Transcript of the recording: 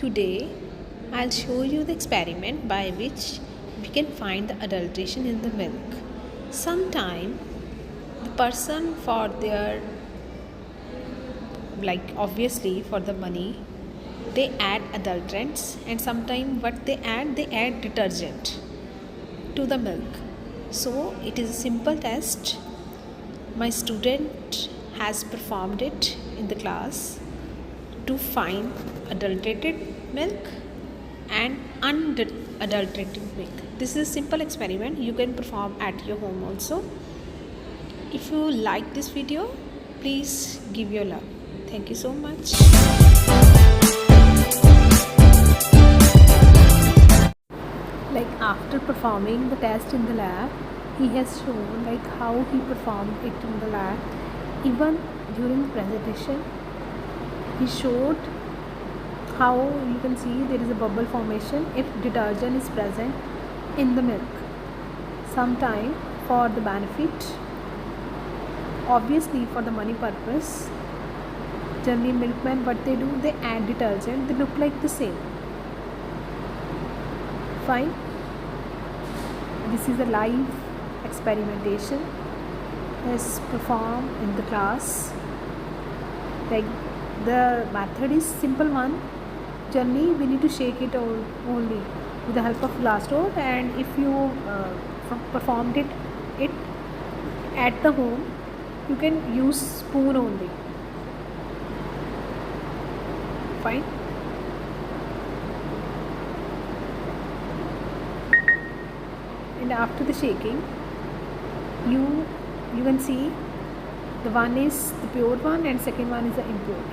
Today, I'll show you the experiment by which we can find the adulteration in the milk. Sometime the person for their, like obviously for the money, they add adulterants, and sometimes what they add detergent to the milk. So it is a simple test. My student has performed it in the class to find adulterated milk and unadulterated milk. This is a simple experiment you can perform at your home also. If you like this video, please give your love. Thank you so much. Like after performing the test in the lab, he has shown like how he performed it in the lab. Even during the presentation, he showed how you can see there is a bubble formation if detergent is present in the milk. Sometime for the benefit, obviously for the money purpose, generally milkmen what they do, they add detergent, they look like the same. Fine. This is a live experimentation as performed in the class. Like the method is simple one. Generally we need to shake it only with the help of glass door, and if you performed it at the home, you can use spoon only. Fine. And after the shaking, you can see the one is the pure one and second one is the impure.